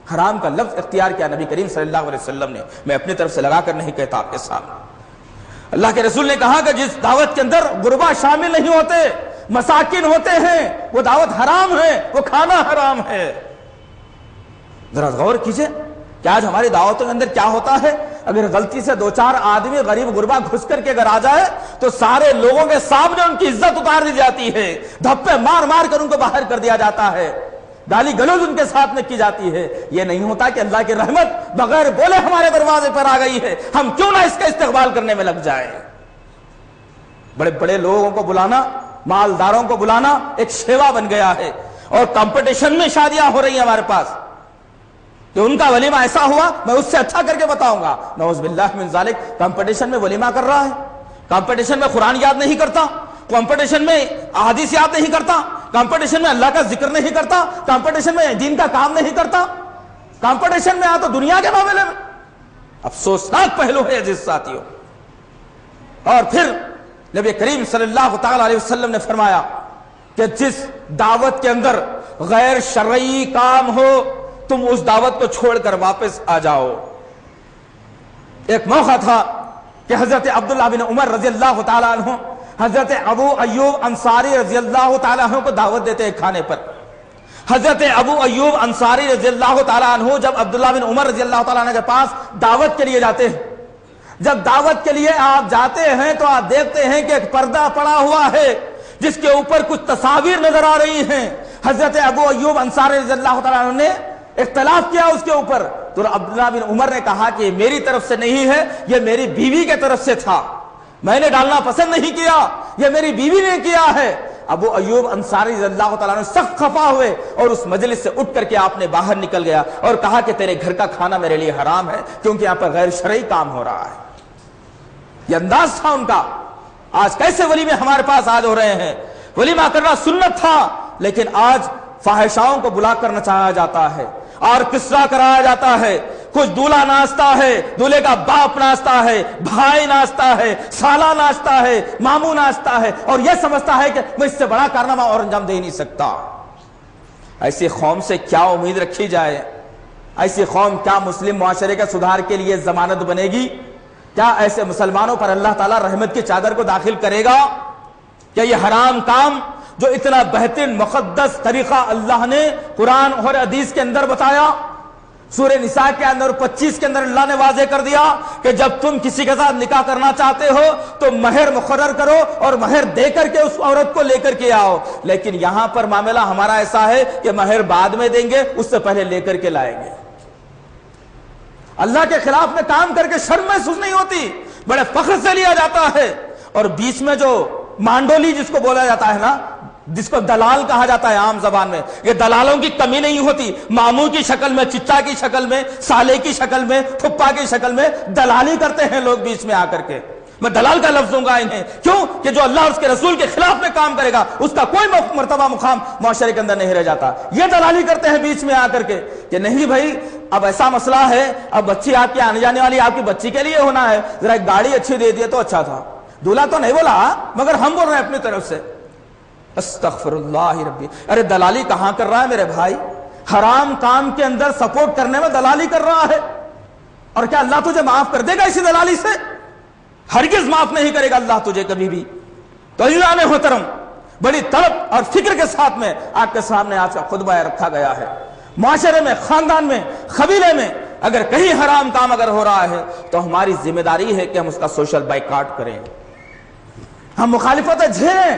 حرام کا لفظ اختیار کیا نبی کریم صلی اللہ علیہ وسلم نے، میں اپنی طرف سے لگا کر نہیں کہتا آپ کے سامنے۔ اللہ کے رسول نے کہا کہ جس دعوت کے اندر غربا شامل نہیں ہوتے، مساکین ہوتے ہیں، وہ دعوت حرام ہے، وہ کھانا حرام ہے۔ ذرا غور کیجئے کہ آج ہماری دعوتوں کے اندر کیا ہوتا ہے، اگر غلطی سے دو چار آدمی غریب غربا گھس کر کے اگر آ جائے تو سارے لوگوں کے سامنے ان کی عزت اتار دی جاتی ہے، دھپے مار مار کر ان کو باہر کر دیا جاتا ہے، گالی گلوز ان کے ساتھ میں کی جاتی ہے۔ یہ نہیں ہوتا کہ اللہ کی رحمت بغیر بولے ہمارے دروازے پر آ گئی ہے، ہم کیوں نہ اس کا استقبال کرنے میں لگ جائیں۔ بڑے بڑے لوگوں کو بلانا، مالداروں کو بلانا ایک شیوا بن گیا ہے، اور کمپٹیشن میں شادیاں ہو رہی ہیں ہمارے پاس کہ ان کا ولیمہ ایسا ہوا میں اس سے اچھا کر کے بتاؤں گا۔ نعوذ باللہ من ذالک، کمپٹیشن میں ولیمہ کر رہا ہے، کمپٹیشن میں قرآن یاد نہیں کرتا، کمپٹیشن میں احادیث یاد نہیں کرتا، کمپٹیشن میں اللہ کا ذکر نہیں کرتا، کمپٹیشن میں دین کا کام نہیں کرتا، کمپٹیشن میں تو دنیا کے معاملے میں۔ افسوسناک پہلو ہے عزیز ساتھیوں۔ اور پھر نبی کریم صلی اللہ تعالی علیہ وسلم نے فرمایا کہ جس دعوت کے اندر غیر شرعی کام ہو تم اس دعوت کو چھوڑ کر واپس آ جاؤ۔ ایک موقع تھا کہ حضرت عبداللہ بن عمر رضی اللہ تعالیٰ عنہ حضرت ابو ایوب انصاری رضی اللہ تعالیٰ عنہ کو دعوت دیتے ہیں کھانے پر۔ حضرت ابو ایوب انصاری رضی اللہ تعالیٰ عنہ جب عبداللہ بن عمر رضی اللہ تعالیٰ عنہ کے پاس دعوت کے لیے جاتے ہیں، جب دعوت کے لیے آپ جاتے ہیں تو آپ دیکھتے ہیں کہ ایک پردہ پڑا ہوا ہے جس کے اوپر کچھ تصاویر نظر آ رہی ہیں۔ حضرت ابو ایوب انصاری رضی اللہ تعالیٰ عنہ نے اختلاف کیا اس کے اوپر، تو عبداللہ بن عمر نے کہا کہ میری طرف سے نہیں ہے، یہ میری بیوی کے طرف سے تھا، میں نے ڈالنا پسند نہیں کیا، یہ میری بیوی نے کیا ہے۔ ابو ایوب انصاری رضی اللہ تعالیٰ عنہ سخت خفا ہوئے اور اس مجلس سے اٹھ کر کے آپ نے باہر نکل گیا اور کہا کہ تیرے گھر کا کھانا میرے لیے حرام ہے کیونکہ یہاں پر غیر شرعی کام ہو رہا ہے۔ یہ انداز تھا ان کا۔ آج کیسے ولیمے ہمارے پاس آج ہو رہے ہیں، ولیمہ کرنا سنت تھا لیکن آج فاحشاؤں کو بلا کر نچایا جاتا ہے، آرکسٹرا کرایا جاتا ہے، کچھ دولہا ناچتا ہے، دولہے کا باپ ناچتا ہے، بھائی ناچتا ہے، سالہ ناچتا ہے، ماموں ناچتا ہے، اور یہ سمجھتا ہے کہ میں اس سے بڑا کارنامہ اور انجام دے نہیں سکتا۔ ایسی قوم سے کیا امید رکھی جائے؟ ایسی قوم کیا مسلم معاشرے کے سدھار کے لیے ضمانت بنے گی؟ کیا ایسے مسلمانوں پر اللہ تعالیٰ رحمت کی چادر کو داخل کرے گا؟ کیا یہ حرام کام جو اتنا بہترین مقدس طریقہ اللہ نے قرآن اور حدیث کے اندر بتایا، سورہ نساء کے اندر 25 کے اندر اللہ نے واضح کر دیا کہ جب تم کسی کے ساتھ نکاح کرنا چاہتے ہو تو مہر مقرر کرو اور مہر دے کر کے اس عورت کو لے کر کے آؤ، لیکن یہاں پر معاملہ ہمارا ایسا ہے کہ مہر بعد میں دیں گے، اس سے پہلے لے کر کے لائیں گے۔ اللہ کے خلاف میں کام کر کے شرم محسوس نہیں ہوتی، بڑے فخر سے لیا جاتا ہے، اور بیچ میں جو مانڈولی جس کو بولا جاتا ہے نا، جس کو دلال کہا جاتا ہے عام زبان میں، یہ دلالوں کی کمی نہیں ہوتی، ماموں کی شکل میں، چچا کی شکل میں، سالے کی شکل میں، پھپھا کی شکل میں دلالی کرتے ہیں لوگ بیچ میں آ کر کے۔ میں دلال کا لفظ دوں گا انہیں، کیوں کہ جو اللہ اور اس کے رسول کے خلاف میں کام کرے گا اس کا کوئی مرتبہ مقام معاشرے کے اندر نہیں رہ جاتا۔ یہ دلالی کرتے ہیں بیچ میں آ کر کے کہ نہیں بھائی اب ایسا مسئلہ ہے، اب بچی آپ کی آنے جانے والی آپ کی بچی کے لیے ہونا ہے، ذرا ایک گاڑی اچھی دے دیے تو اچھا تھا۔ دولہا تو نہیں بولا مگر ہم بول رہے ہیں اپنی طرف سے۔ استغفر اللہ ربی، ارے دلالی کہاں کر رہا ہے میرے بھائی؟ حرام کام کے اندر سپورٹ کرنے میں دلالی کر رہا ہے، اور کیا اللہ تجھے معاف کر دے گا اسی دلالی سے؟ ہرگز معاف نہیں کرے گا اللہ تجھے کبھی بھی۔ تو عزیزان محترم، بڑی طلب اور فکر کے ساتھ میں آپ کے سامنے آج کا خطبہ رکھا گیا ہے۔ معاشرے میں، خاندان میں، قبیلے میں اگر کہیں حرام کام اگر ہو رہا ہے تو ہماری ذمہ داری ہے کہ ہم اس کا سوشل بائیکاٹ کریں، ہم مخالفتیں جھیلیں،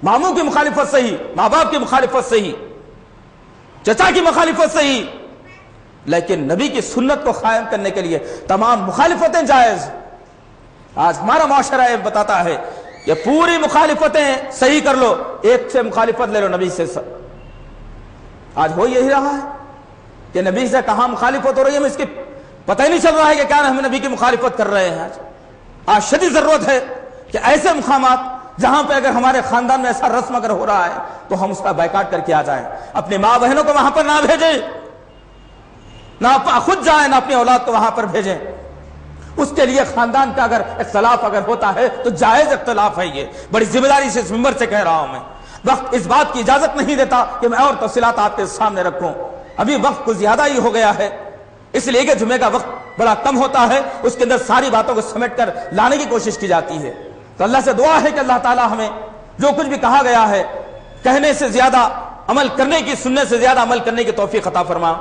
ماموں کی مخالفت صحیح، ماں باپ کی مخالفت صحیح، چچا کی مخالفت صحیح، لیکن نبی کی سنت کو قائم کرنے کے لیے تمام مخالفتیں جائز۔ آج ہمارا معاشرہ یہ بتاتا ہے کہ پوری مخالفتیں صحیح کر لو، ایک سے مخالفت لے لو نبی سے۔ آج ہو یہی رہا ہے کہ نبی سے کہاں مخالفت ہو رہی ہے، ہمیں اس کی پتہ ہی نہیں چل رہا ہے کہ کیا ہم نبی کی مخالفت کر رہے ہیں۔ آج شدید ضرورت ہے کہ ایسے مقامات جہاں پہ اگر ہمارے خاندان میں ایسا رسم اگر ہو رہا ہے تو ہم اس کا بائیکاٹ کر کے آ جائیں، اپنی ماں بہنوں کو وہاں پر نہ بھیجیں، نہ خود جائیں، نہ اپنی اولاد کو وہاں پر بھیجیں۔ اس کے لیے خاندان کا اگر اختلاف اگر ہوتا ہے تو جائز اختلاف ہے، یہ بڑی ذمہ داری سے اس منبر سے کہہ رہا ہوں میں۔ وقت اس بات کی اجازت نہیں دیتا کہ میں اور تفصیلات آپ کے سامنے رکھوں، ابھی وقت کچھ زیادہ ہی ہو گیا ہے، اس لیے کہ جمعے کا وقت بڑا کم ہوتا ہے، اس کے اندر ساری باتوں کو سمیٹ کر لانے کی کوشش کی جاتی ہے۔ تو اللہ سے دعا ہے کہ اللہ تعالیٰ ہمیں جو کچھ بھی کہا گیا ہے کہنے سے زیادہ عمل کرنے کی، سننے سے زیادہ عمل کرنے کی توفیق عطا فرما۔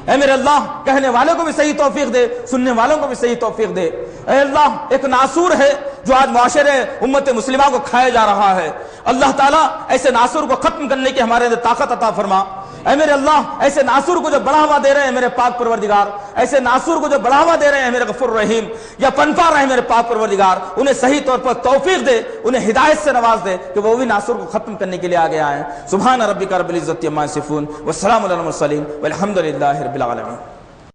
اے میرے اللہ، کہنے والوں کو بھی صحیح توفیق دے، سننے والوں کو بھی صحیح توفیق دے۔ اے اللہ، ایک ناسور ہے جو آج معاشرے امت مسلمہ کو کھایا جا رہا ہے، اللہ تعالیٰ ایسے ناسور کو ختم کرنے کی ہمارے اندر طاقت عطا فرما۔ اے میرے اللہ، ایسے ناسور کو جو بڑھاوا دے رہے ہیں میرے پاک پروردگار، ایسے ناسور کو جو بڑھاوا دے رہے ہیں میرے غفور رحیم، یا پنپا رہے ہیں میرے پاک پروردگار، انہیں صحیح طور پر توفیق دے، انہیں ہدایت سے نواز دے کہ وہ بھی ناسور کو ختم کرنے کے لیے آگے آئیں۔ سبحان ربک رب العزت عما یصفون والسلام علی المرسلین والحمد للہ رب العالمین۔